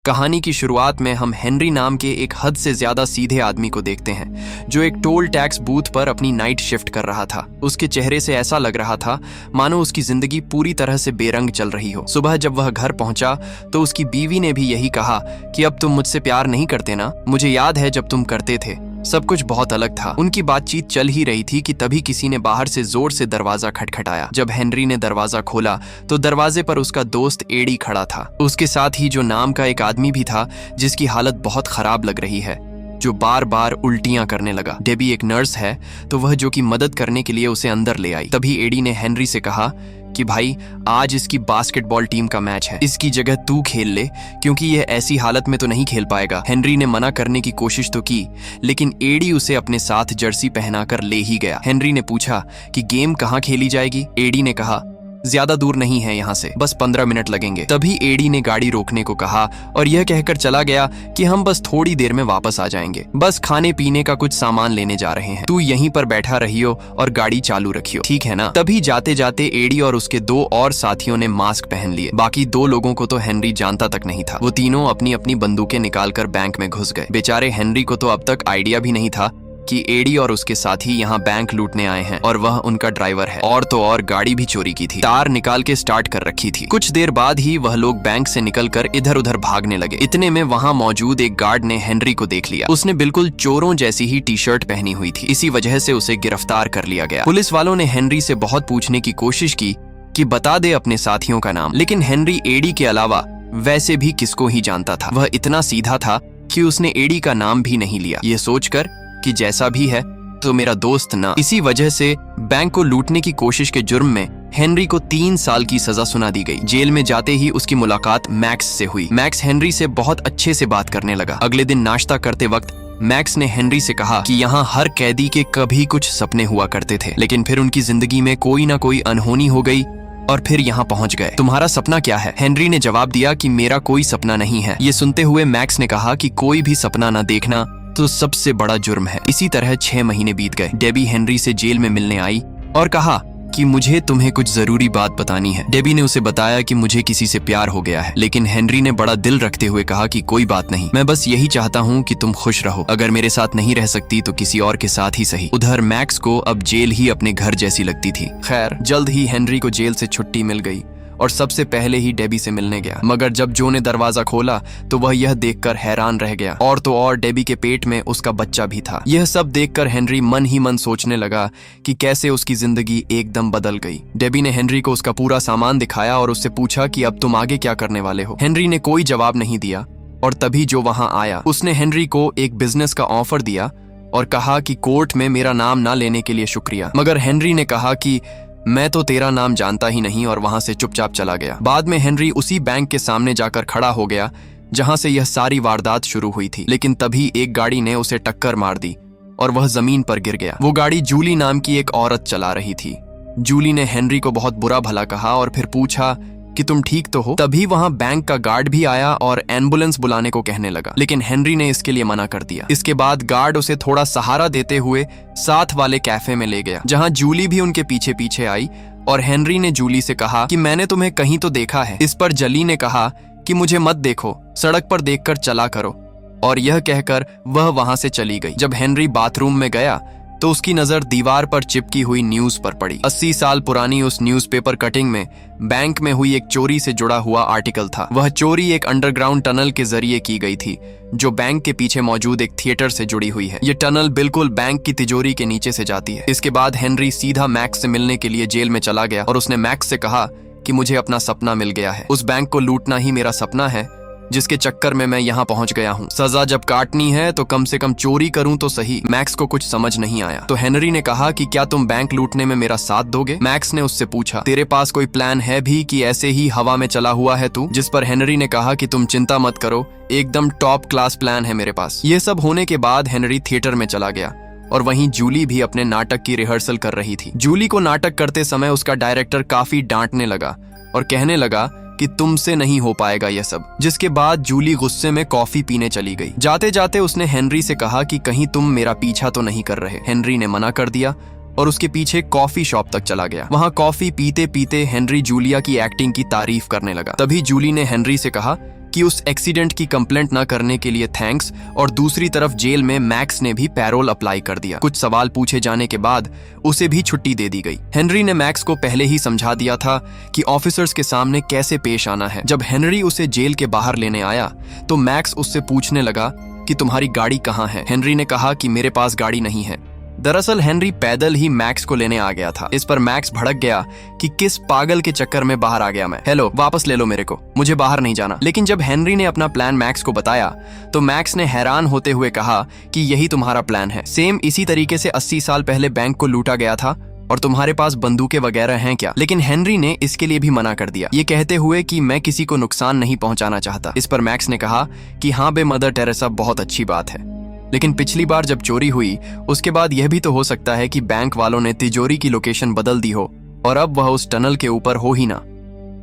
कहानी की शुरुआत में हम हेनरी नाम के एक हद से ज्यादा सीधे आदमी को देखते हैं जो एक टोल टैक्स बूथ पर अपनी नाइट शिफ्ट कर रहा था। उसके चेहरे से ऐसा लग रहा था मानो उसकी जिंदगी पूरी तरह से बेरंग चल रही हो। सुबह जब वह घर पहुंचा तो उसकी बीवी ने भी यही कहा कि अब तुम मुझसे प्यार नहीं करते ना, मुझे याद है जब तुम करते थे। सब कुछ बहुत अलग था। उनकी बातचीत चल ही रही थी कि तभी किसी ने बाहर से जोर से दरवाजा खटखटाया। जब हेनरी ने दरवाजा खोला तो दरवाजे पर उसका दोस्त एडी खड़ा था। उसके साथ ही जो नाम का एक आदमी भी था जिसकी हालत बहुत खराब लग रही है, जो बार बार उल्टियां करने लगा। डेबी एक नर्स है तो वह जो कि मदद करने के लिए उसे अंदर ले आई। तभी एडी ने हेनरी से कहा कि भाई आज इसकी बास्केटबॉल टीम का मैच है, इसकी जगह तू खेल ले क्योंकि यह ऐसी हालत में तो नहीं खेल पाएगा। हेनरी ने मना करने की कोशिश तो की लेकिन एडी उसे अपने साथ जर्सी पहनाकर ले ही गया। हेनरी ने पूछा कि गेम कहाँ खेली जाएगी। एडी ने कहा ज्यादा दूर नहीं है यहाँ से, बस 15 मिनट लगेंगे। तभी एडी ने गाड़ी रोकने को कहा और यह कहकर चला गया कि हम बस थोड़ी देर में वापस आ जाएंगे, बस खाने पीने का कुछ सामान लेने जा रहे हैं, तू यहीं पर बैठा रहियो और गाड़ी चालू रखियो, ठीक है ना। तभी जाते जाते एडी और उसके 2 और साथियों ने मास्क पहन लिए। बाकी 2 लोगों को तो हेनरी जानता तक नहीं था। वो तीनों अपनी अपनी बंदूकें निकालकर बैंक में घुस गए। बेचारे हेनरी को तो अब तक आइडिया भी नहीं था कि एडी और उसके साथी यहाँ बैंक लूटने आए हैं और वह उनका ड्राइवर है। और तो और गाड़ी भी चोरी की थी, तार निकाल के स्टार्ट कर रखी थी। कुछ देर बाद ही वह लोग बैंक से निकलकर इधर उधर भागने लगे। इतने में वहाँ मौजूद एक गार्ड ने हेनरी को देख लिया। उसने बिल्कुल चोरों जैसी ही टी शर्ट पहनी हुई थी, इसी वजह से उसे गिरफ्तार कर लिया गया। पुलिस वालों ने हेनरी से बहुत पूछने की कोशिश की कि बता दे अपने साथियों का नाम, लेकिन हेनरी एडी के अलावा वैसे भी किसको ही जानता था। वह इतना सीधा था कि उसने एडी का नाम भी नहीं लिया, ये सोचकर कि जैसा भी है तो मेरा दोस्त ना। इसी वजह से बैंक को लूटने की कोशिश के जुर्म में हेनरी को 3 साल की सजा सुना दी गई। जेल में जाते ही उसकी मुलाकात मैक्स से हुई। मैक्स हेनरी से बहुत अच्छे से बात करने लगा। अगले दिन नाश्ता करते वक्त मैक्स ने हेनरी से कहा कि यहाँ हर कैदी के कभी कुछ सपने हुआ करते थे, लेकिन फिर उनकी जिंदगी में कोई ना कोई अनहोनी हो गई और फिर यहाँ पहुंच गए। तुम्हारा सपना क्या है? हेनरी ने जवाब दिया कि मेरा कोई सपना नहीं है। ये सुनते हुए मैक्स ने कहा कि कोई भी सपना न देखना तो सबसे बड़ा जुर्म है। इसी तरह 6 महीने बीत गए। डेबी हेनरी से जेल में मिलने आई और कहा कि मुझे तुम्हें कुछ जरूरी बात बतानी है। डेबी ने उसे बताया कि मुझे किसी से प्यार हो गया है, लेकिन हेनरी ने बड़ा दिल रखते हुए कहा कि कोई बात नहीं, मैं बस यही चाहता हूँ कि तुम खुश रहो। अगर मेरे साथ नहीं रह सकती तो किसी और के साथ ही सही। उधर मैक्स को अब जेल ही अपने घर जैसी लगती थी। खैर जल्द ही हेनरी को जेल से छुट्टी मिल गई और सबसे पहले ही डेबी से मिलने गया। मगर जब जो ने दरवाजा खोला तो वह यह देखकर हैरान रह गया। और तो और डेबी के पेट में उसका बच्चा भी था। यह सब देखकर हेनरी मन ही मन सोचने लगा कि कैसे उसकी जिंदगी एकदम बदल गई। डेबी ने हेनरी को उसका पूरा सामान दिखाया और उससे पूछा कि अब तुम आगे क्या करने वाले हो। हेनरी ने कोई जवाब नहीं दिया और तभी जो वहां आया उसने हेनरी को एक बिजनेस का ऑफर दिया और कहा कि कोर्ट में मेरा नाम ना लेने के लिए शुक्रिया। मगर हेनरी ने कहा कि मैं तो तेरा नाम जानता ही नहीं और वहां से चुपचाप चला गया। बाद में हेनरी उसी बैंक के सामने जाकर खड़ा हो गया जहां से यह सारी वारदात शुरू हुई थी। लेकिन तभी एक गाड़ी ने उसे टक्कर मार दी और वह जमीन पर गिर गया। वो गाड़ी जूली नाम की एक औरत चला रही थी। जूली ने हेनरी को बहुत बुरा भला कहा और फिर पूछा कि तुम ठीक तो हो। तभी वहां बैंक का गार्ड भी आया और एम्बुलेंस बुलाने को कहने लगा, लेकिन हेनरी ने इसके लिए मना कर दिया। इसके बाद गार्ड उसे थोड़ा सहारा देते हुए साथ वाले कैफे में ले गया जहां जूली भी उनके पीछे पीछे आई और हेनरी ने जूली से कहा कि मैंने तुम्हें कहीं तो देखा है। इस पर जली ने कहा कि मुझे मत देखो, सड़क पर देखकर चला करो, और यह कहकर वह वहां से चली गई। जब हेनरी बाथरूम में गया तो उसकी नजर दीवार पर चिपकी हुई न्यूज पर पड़ी। 80 साल पुरानी उस न्यूज़पेपर कटिंग में बैंक में हुई एक चोरी से जुड़ा हुआ आर्टिकल था। वह चोरी एक अंडरग्राउंड टनल के जरिए की गई थी जो बैंक के पीछे मौजूद एक थिएटर से जुड़ी हुई है। ये टनल बिल्कुल बैंक की तिजोरी के नीचे से जाती है। इसके बाद हेनरी सीधा मैक्स से मिलने के लिए जेल में चला गया और उसने मैक्स से कहा कि मुझे अपना सपना मिल गया है। उस बैंक को लूटना ही मेरा सपना है जिसके चक्कर में मैं यहाँ पहुंच गया हूँ। सजा जब काटनी है तो कम से कम चोरी करूं तो सही। मैक्स को कुछ समझ नहीं आया तो हेनरी ने कहा कि क्या तुम बैंक लूटने में मेरा साथ दोगे? मैक्स ने उससे पूछा तेरे पास कोई प्लान है भी कि ऐसे ही हवा में चला हुआ है तू? जिस पर हेनरी ने कहा कि तुम चिंता मत करो, एकदम टॉप क्लास प्लान है मेरे पास। ये सब होने के बाद हेनरी थिएटर में चला गया और वहीं जूली भी अपने नाटक की रिहर्सल कर रही थी। जूली को नाटक करते समय उसका डायरेक्टर काफी डांटने लगा और कहने लगा कि तुमसे नहीं हो पाएगा यह सब। जिसके बाद जूली गुस्से में कॉफी पीने चली गई। जाते जाते उसने हेनरी से कहा कि कहीं तुम मेरा पीछा तो नहीं कर रहे। हेनरी ने मना कर दिया और उसके पीछे कॉफी शॉप तक चला गया। वहां कॉफी पीते पीते हेनरी जूलिया की एक्टिंग की तारीफ करने लगा। तभी जूली ने हेनरी से कहा कि उस एक्सीडेंट की कंप्लेंट न करने के लिए थैंक्स, और दूसरी तरफ जेल में मैक्स ने भी पैरोल अप्लाई कर दिया। कुछ सवाल पूछे जाने के बाद उसे भी छुट्टी दे दी गई। हेनरी ने मैक्स को पहले ही समझा दिया था कि ऑफिसर्स के सामने कैसे पेश आना है। जब हेनरी उसे जेल के बाहर लेने आया तो मैक्स उससे पूछने लगा कि तुम्हारी गाड़ी कहाँ है। हेनरी ने कहा कि मेरे पास गाड़ी नहीं है। दरअसल हेनरी पैदल ही मैक्स को लेने आ गया था। इस पर मैक्स भड़क गया कि किस पागल के चक्कर में बाहर आ गया मैं। हेलो, वापस ले लो मेरे को, मुझे बाहर नहीं जाना। लेकिन जब हेनरी ने अपना प्लान मैक्स को बताया तो मैक्स ने हैरान होते हुए कहा कि यही तुम्हारा प्लान है। सेम इसी तरीके से 80 साल पहले बैंक को लूटा गया था और तुम्हारे पास बंदूकें वगैरह हैं क्या? लेकिन हेनरी ने इसके लिए भी मना कर दिया, ये कहते हुए कि मैं किसी को नुकसान नहीं पहुंचाना चाहता। इस पर मैक्स ने कहा कि हाँ बे मदर टेरेसा, बहुत अच्छी बात है, लेकिन पिछली बार जब चोरी हुई उसके बाद यह भी तो हो सकता है कि बैंक वालों ने तिजोरी की लोकेशन बदल दी हो और अब वह उस टनल के ऊपर हो ही ना।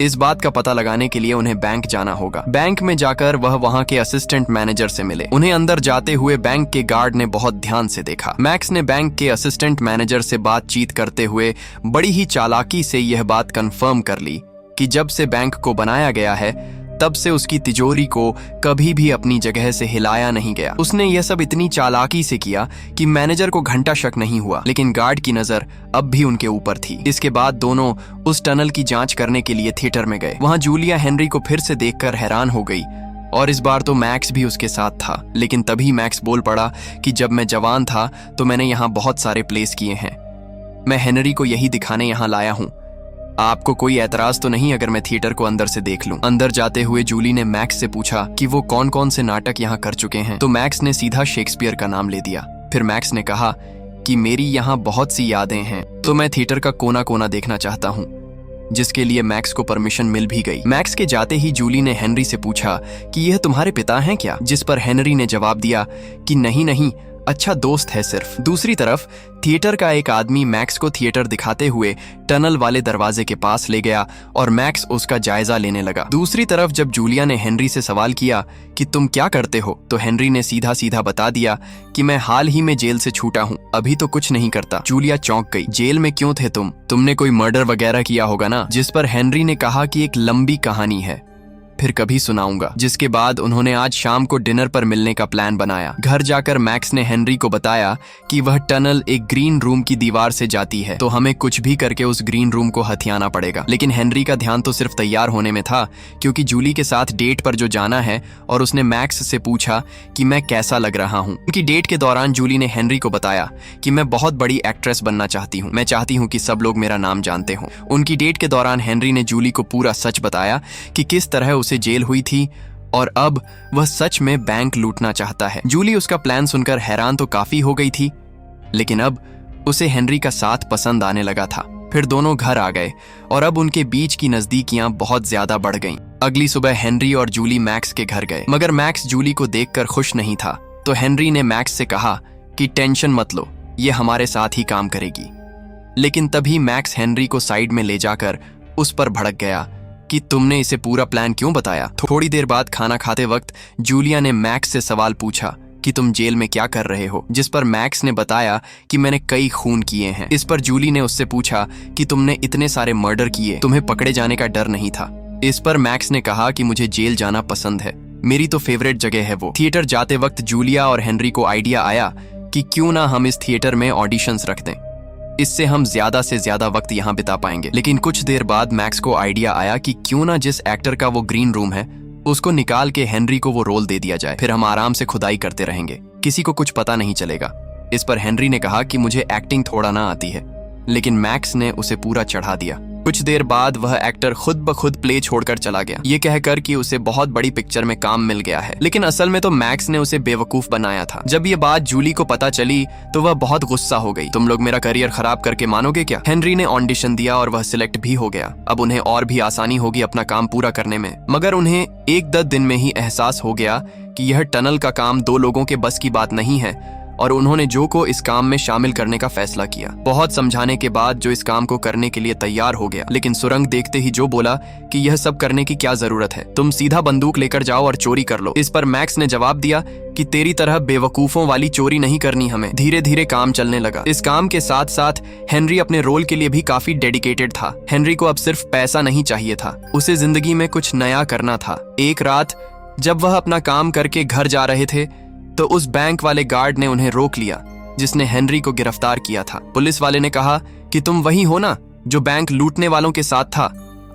इस बात का पता लगाने के लिए उन्हें बैंक जाना होगा। बैंक में जाकर वह वहां के असिस्टेंट मैनेजर से मिले। उन्हें अंदर जाते हुए बैंक के गार्ड ने बहुत ध्यान से देखा। मैक्स ने बैंक के असिस्टेंट मैनेजर से बातचीत करते हुए बड़ी ही चालाकी से यह बात कंफर्म कर ली कि जब से बैंक को बनाया गया है तब से उसकी तिजोरी को कभी भी अपनी जगह से हिलाया नहीं गया। उसने यह सब इतनी चालाकी से किया कि मैनेजर को घंटा शक नहीं हुआ, लेकिन गार्ड की नजर अब भी उनके ऊपर थी। इसके बाद दोनों उस टनल की जांच करने के लिए थिएटर में गए। वहां जूलिया हेनरी को फिर से देखकर हैरान हो गई और इस बार तो मैक्स भी उसके साथ था। लेकिन तभी मैक्स बोल पड़ा कि जब मैं जवान था तो मैंने यहाँ बहुत सारे प्लेस किए हैं, मैं हेनरी को यही दिखाने यहाँ लाया हूँ। आपको कोई एतराज तो नहीं अगर मैं थिएटर को अंदर से देख लूं? अंदर जाते हुए जूली ने मैक्स से पूछा कि वो कौन कौन से नाटक यहाँ कर चुके हैं, तो मैक्स ने सीधा शेक्सपियर का नाम ले दिया। फिर मैक्स ने कहा कि मेरी यहाँ बहुत सी यादें हैं, तो मैं थिएटर का कोना कोना देखना चाहता हूँ, जिसके लिए मैक्स को परमिशन मिल भी गई। मैक्स के जाते ही जूली ने हेनरी से पूछा कि यह तुम्हारे पिता हैं क्या? जिस पर हेनरी ने जवाब दिया कि नहीं नहीं, अच्छा दोस्त है सिर्फ। दूसरी तरफ थिएटर का एक आदमी मैक्स को थिएटर दिखाते हुए टनल वाले दरवाजे के पास ले गया और मैक्स उसका जायजा लेने लगा। दूसरी तरफ जब जूलिया ने हेनरी से सवाल किया कि तुम क्या करते हो, तो हेनरी ने सीधा सीधा बता दिया कि मैं हाल ही में जेल से छूटा हूँ, अभी तो कुछ नहीं करता। जूलिया चौंक गई। जेल में क्यों थे तुमने कोई मर्डर वगैरह किया होगा ना? जिस पर हेनरी ने कहा कि एक लंबी कहानी है, फिर कभी सुनाऊंगा। जिसके बाद उन्होंने आज शाम को डिनर पर मिलने का प्लान बनाया। घर जाकर मैक्स ने हेनरी को बताया कि वह टनल एक ग्रीन रूम की दीवार से जाती है, तो हमें कुछ भी करके उस ग्रीन रूम को हथियाना पड़ेगा। लेकिन हेनरी का ध्यान तो सिर्फ तैयार होने में था, क्योंकि जूली के साथ डेट पर जो जाना है, और उसने मैक्स से पूछा कि मैं कैसा लग रहा हूँ। उनकी डेट के दौरान जूली ने हेनरी को बताया कि मैं बहुत बड़ी एक्ट्रेस बनना चाहती हूँ, मैं चाहती हूँ कि सब लोग मेरा नाम जानते हों। उनकी डेट के दौरान हेनरी ने जूली को पूरा सच बताया कि किस तरह उसे जेल हुई थी और अब वह सच में बैंक लूटना चाहता है। जूली उसका प्लान सुनकर हैरान तो काफी हो गई थी, लेकिन अब उसे हेनरी का साथ पसंद आने लगा था। फिर दोनों घर आ गए और अब उनके बीच की नजदीकियां बहुत ज्यादा बढ़ गईं। अगली सुबह हेनरी और जूली मैक्स के घर गए, मगर मैक्स जूली को देखकर खुश नहीं था, तो हेनरी ने मैक्स से कहा कि टेंशन मत लो, ये हमारे साथ ही काम करेगी। लेकिन तभी मैक्स हेनरी को साइड में ले जाकर उस पर भड़क गया कि तुमने इसे पूरा प्लान क्यों बताया। थोड़ी देर बाद खाना खाते वक्त जूलिया ने मैक्स से सवाल पूछा कि तुम जेल में क्या कर रहे हो, जिस पर मैक्स ने बताया कि मैंने कई खून किए हैं। इस पर जूली ने उससे पूछा कि तुमने इतने सारे मर्डर किए, तुम्हें पकड़े जाने का डर नहीं था? इस पर मैक्स ने कहा कि मुझे जेल जाना पसंद है, मेरी तो फेवरेट जगह है वो। थिएटर जाते वक्त जूलिया और हेनरी को आइडिया आया कि क्यों ना हम इस थिएटर में ऑडिशंस रख दें, इससे हम ज्यादा से ज्यादा वक्त यहाँ बिता पाएंगे। लेकिन कुछ देर बाद मैक्स को आइडिया आया कि क्यों ना जिस एक्टर का वो ग्रीन रूम है उसको निकाल के हेनरी को वो रोल दे दिया जाए, फिर हम आराम से खुदाई करते रहेंगे, किसी को कुछ पता नहीं चलेगा। इस पर हेनरी ने कहा कि मुझे एक्टिंग थोड़ा ना आती है, लेकिन मैक्स ने उसे पूरा चढ़ा दिया। कुछ देर बाद वह एक्टर खुद ब खुद प्ले छोड़कर चला गया, ये कहकर कि उसे बहुत बड़ी पिक्चर में काम मिल गया है। लेकिन असल में तो मैक्स ने उसे बेवकूफ बनाया था। जब ये बात जूली को पता चली तो वह बहुत गुस्सा हो गई। तुम लोग मेरा करियर खराब करके मानोगे क्या? हेनरी ने ऑडिशन दिया और वह सिलेक्ट भी हो गया। अब उन्हें और भी आसानी होगी अपना काम पूरा करने में। मगर उन्हें 1-10 दिन में ही एहसास हो गया कि यह टनल का काम 2 लोगों के बस की बात नहीं है, और उन्होंने जो को इस काम में शामिल करने का फैसला किया। बहुत समझाने के बाद जो इस काम को करने के लिए तैयार हो गया, लेकिन सुरंग देखते ही जो बोला कि यह सब करने की क्या जरूरत है, तुम सीधा बंदूक लेकर जाओ और चोरी कर लो। इस पर मैक्स ने जवाब दिया कि तेरी तरह बेवकूफों वाली चोरी नहीं करनी हमें। धीरे धीरे काम चलने लगा। इस काम के साथ साथ हेनरी अपने रोल के लिए भी काफी डेडिकेटेड था। हेनरी को अब सिर्फ पैसा नहीं चाहिए था, उसे जिंदगी में कुछ नया करना था। एक रात जब वह अपना काम करके घर जा रहे थे तो उस बैंक वाले गार्ड ने उन्हें रोक लिया जिसने हेनरी को गिरफ्तार किया था। पुलिस वाले ने कहा कि तुम वही हो ना जो बैंक लूटने वालों के साथ था,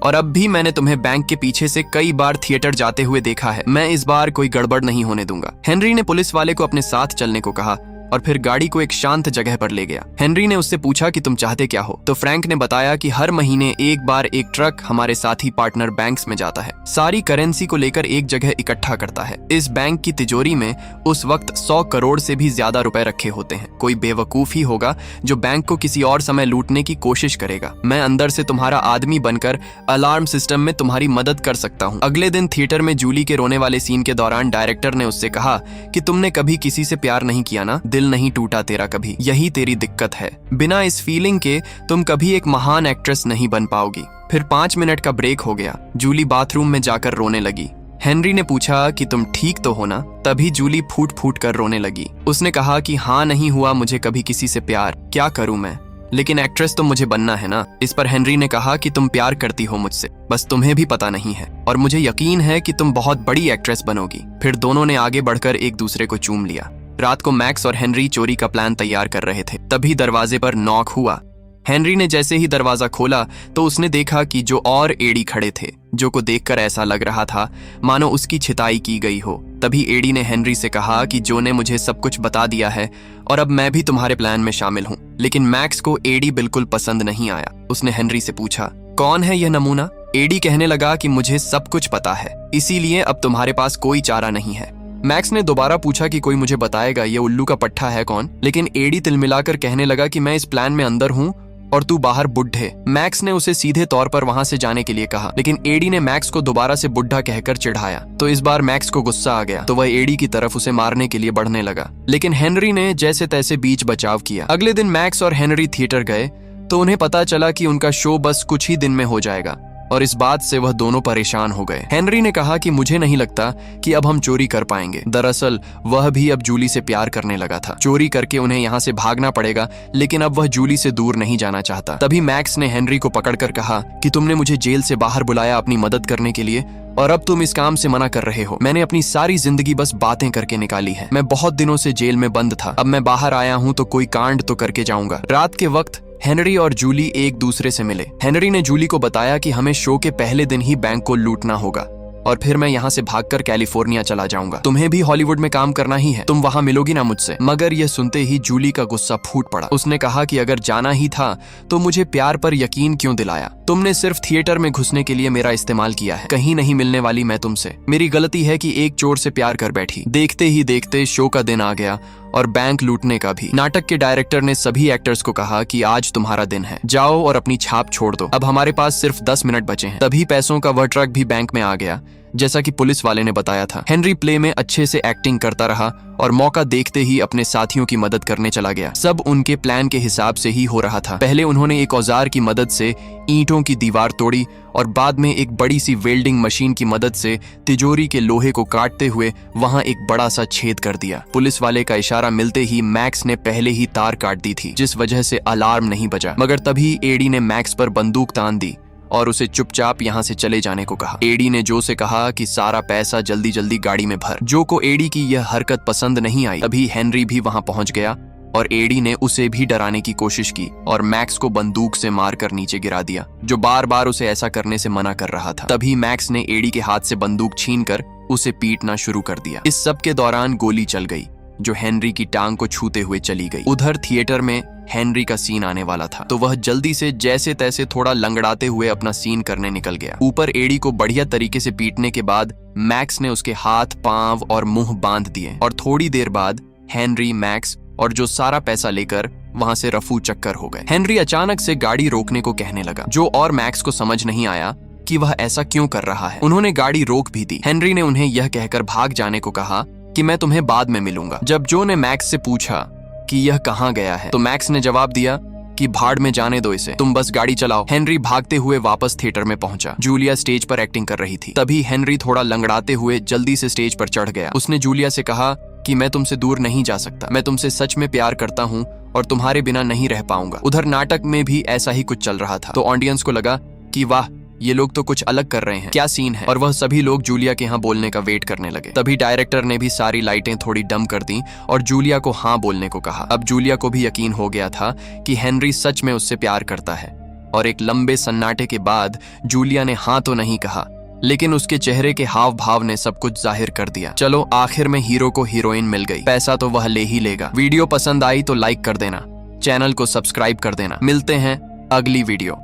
और अब भी मैंने तुम्हें बैंक के पीछे से कई बार थिएटर जाते हुए देखा है। मैं इस बार कोई गड़बड़ नहीं होने दूंगा। हेनरी ने पुलिस वाले को अपने साथ चलने को कहा और फिर गाड़ी को एक शांत जगह पर ले गया। हेनरी ने उससे पूछा कि तुम चाहते क्या हो, तो फ्रैंक ने बताया कि हर महीने एक बार एक ट्रक हमारे साथी पार्टनर बैंक्स में जाता है, सारी करेंसी को लेकर एक जगह इकट्ठा करता है। इस बैंक की तिजोरी में उस वक्त 100 करोड़ से भी ज्यादा रुपए रखे होते हैं। कोई बेवकूफ ही होगा जो बैंक को किसी और समय लूटने की कोशिश करेगा। मैं अंदर से तुम्हारा आदमी बनकर अलार्म सिस्टम में तुम्हारी मदद कर सकता हूँ। अगले दिन थिएटर में जूली के रोने वाले सीन के दौरान डायरेक्टर ने उससे कहा कि तुमने कभी किसी से प्यार नहीं किया ना, दिल नहीं टूटा तेरा कभी, यही तेरी दिक्कत है। बिना इस फीलिंग के तुम कभी एक महान एक्ट्रेस नहीं बन पाओगी। फिर 5 मिनट का ब्रेक हो गया। जूली बाथरूम में जाकर रोने लगी। हेनरी ने पूछा कि तुम ठीक तो हो ना? तभी जूली फूट फूट कर रोने लगी। उसने कहा कि हाँ, नहीं हुआ मुझे कभी किसी से प्यार, क्या करूं मैं, लेकिन एक्ट्रेस तो मुझे बनना है ना। इस पर हेनरी ने कहा कि तुम प्यार करती हो मुझसे, बस तुम्हें भी पता नहीं है, और मुझे यकीन है कि तुम बहुत बड़ी एक्ट्रेस बनोगी। फिर दोनों ने आगे बढ़कर एक दूसरे को चूम लिया। रात को मैक्स और हेनरी चोरी का प्लान तैयार कर रहे थे। तभी दरवाजे पर नॉक हुआ। हेनरी ने जैसे ही दरवाजा खोला तो उसने देखा कि जो और एडी खड़े थे, जो को देखकर ऐसा लग रहा था मानो उसकी छिताई की गई हो। तभी एडी ने हेनरी से कहा कि जो ने मुझे सब कुछ बता दिया है और अब मैं भी तुम्हारे प्लान में शामिल हूँ। लेकिन मैक्स को एडी बिल्कुल पसंद नहीं आया। उसने हेनरी से पूछा, कौन है यह नमूना? एडी कहने लगा कि मुझे सब कुछ पता है, इसीलिए अब तुम्हारे पास कोई चारा नहीं है। मैक्स ने दोबारा पूछा कि कोई मुझे बताएगा ये उल्लू का पट्टा है कौन? लेकिन एडी तिलमिलाकर कहने लगा कि मैं इस प्लान में अंदर हूँ और तू बाहर बुड्ढे। मैक्स ने उसे सीधे तौर पर वहां से जाने के लिए कहा, लेकिन एडी ने मैक्स को दोबारा से बुड्ढा कहकर चिढ़ाया। तो इस बार मैक्स को गुस्सा आ गया, तो वह एडी की तरफ उसे मारने के लिए बढ़ने लगा, लेकिन हेनरी ने जैसे तैसे बीच बचाव किया। अगले दिन मैक्स और हेनरी थिएटर गए तो उन्हें पता चला कि उनका शो बस कुछ ही दिन में हो जाएगा, और इस बात से वह दोनों परेशान हो गए। हेनरी ने कहा कि मुझे नहीं लगता कि अब हम चोरी कर पाएंगे। दरअसल वह भी अब जूली से प्यार करने लगा था। चोरी करके उन्हें यहाँ से भागना पड़ेगा, लेकिन अब वह जूली से दूर नहीं जाना चाहता। तभी मैक्स ने हेनरी को पकड़कर कहा कि तुमने मुझे जेल से बाहर बुलाया अपनी मदद करने के लिए, और अब तुम इस काम से मना कर रहे हो। मैंने अपनी सारी जिंदगी बस बातें करके निकाली है। मैं बहुत दिनों से जेल में बंद था, अब मैं बाहर आया हूँ तो कोई कांड तो करके जाऊंगा। रात के वक्त हेनरी और जूली एक दूसरे से मिले। हेनरी ने जूली को बताया कि हमें शो के पहले दिन ही बैंक को लूटना होगा और फिर मैं यहाँ से भागकर कैलिफोर्निया चला जाऊंगा। तुम्हें भी हॉलीवुड में काम करना ही है, तुम वहाँ मिलोगी ना मुझसे। मगर यह सुनते ही जूली का गुस्सा फूट पड़ा। उसने कहा कि अगर जाना ही था तो मुझे प्यार पर यकीन क्यों दिलाया? तुमने सिर्फ थिएटर में घुसने के लिए मेरा इस्तेमाल किया है। कहीं नहीं मिलने वाली मैं तुमसे। मेरी गलती है कि एक चोर से प्यार कर बैठी। देखते ही देखते शो का दिन आ गया और बैंक लूटने का भी। नाटक के डायरेक्टर ने सभी एक्टर्स को कहा कि आज तुम्हारा दिन है, जाओ और अपनी छाप छोड़ दो। अब हमारे पास सिर्फ 10 मिनट बचे हैं। तभी पैसों का वह ट्रक भी बैंक में आ गया, जैसा कि पुलिस वाले ने बताया था। हेनरी प्ले में अच्छे से एक्टिंग करता रहा और मौका देखते ही अपने साथियों की मदद करने चला गया। सब उनके प्लान के हिसाब से ही हो रहा था। पहले उन्होंने एक औजार की मदद से ईंटों की दीवार तोड़ी और बाद में एक बड़ी सी वेल्डिंग मशीन की मदद से तिजोरी के लोहे को काटते हुए वहां एक बड़ा सा छेद कर दिया। पुलिस वाले का इशारा मिलते ही मैक्स ने पहले ही तार काट दी थी, जिस वजह से अलार्म नहीं बजा। मगर तभी एडी ने मैक्स पर बंदूक तान दी और उसे चुपचाप यहाँ से चले जाने को कहा। एडी ने जो से कहा कि सारा पैसा जल्दी जल्दी गाड़ी में भर। जो को एडी की यह हरकत पसंद नहीं आई। तभी हेनरी भी वहां पहुंच गया और एडी ने उसे भी डराने की कोशिश की और मैक्स को बंदूक से मारकर नीचे गिरा दिया, जो बार बार उसे ऐसा करने से मना कर रहा था। तभी मैक्स ने एडी के हाथ से बंदूक छीनकर उसे पीटना शुरू कर दिया। इस सब के दौरान गोली चल गई, जो हेनरी की टांग को छूते हुए चली गई। उधर थिएटर में हेनरी का सीन आने वाला था, तो वह जल्दी से जैसे तैसे थोड़ा लंगड़ाते हुए अपना सीन करने निकल गया। ऊपर एडी को बढ़िया तरीके से पीटने के बाद मैक्स ने उसके हाथ, पांव और मुंह बांध दिए और थोड़ी देर बाद हेनरी, मैक्स और जो सारा पैसा लेकर वहां से रफू चक्कर हो गए। हेनरी अचानक से गाड़ी रोकने को कहने लगा, जो और मैक्स को समझ नहीं आया कि वह ऐसा क्यों कर रहा है। उन्होंने गाड़ी रोक भी दी। हेनरी ने उन्हें यह कहकर भाग जाने को कहा कि मैं तुम्हें बाद में मिलूंगा। जब जो ने मैक्स से पूछा कि यह कहां गया है, तो मैक्स ने जवाब दिया कि भाड़ में जाने दो इसे, तुम बस गाड़ी चलाओ। हेनरी भागते हुए वापस थिएटर में पहुंचा। जूलिया स्टेज पर एक्टिंग कर रही थी। तभी हेनरी थोड़ा लंगड़ाते हुए जल्दी से स्टेज पर चढ़ गया। उसने जूलिया से कहा कि मैं तुमसे दूर नहीं जा सकता, मैं तुमसे सच में प्यार करता हूँ और तुम्हारे बिना नहीं रह पाऊंगा। उधर नाटक में भी ऐसा ही कुछ चल रहा था, तो ऑडियंस को लगा कि वाह, ये लोग तो कुछ अलग कर रहे हैं, क्या सीन है। और वह सभी लोग जूलिया के यहाँ बोलने का वेट करने लगे। तभी डायरेक्टर ने भी सारी लाइटें थोड़ी डम कर दी और जूलिया को हाँ बोलने को कहा। अब जूलिया को भी यकीन हो गया था कि हेनरी सच में उससे प्यार करता है। और एक लंबे सन्नाटे के बाद जूलिया ने हाँ तो नहीं कहा, लेकिन उसके चेहरे के हाव भाव ने सब कुछ जाहिर कर दिया। चलो, आखिर में हीरो को हीरोइन मिल गई, पैसा तो वह ले ही लेगा। वीडियो पसंद आई तो लाइक कर देना, चैनल को सब्सक्राइब कर देना। मिलते हैं अगली वीडियो।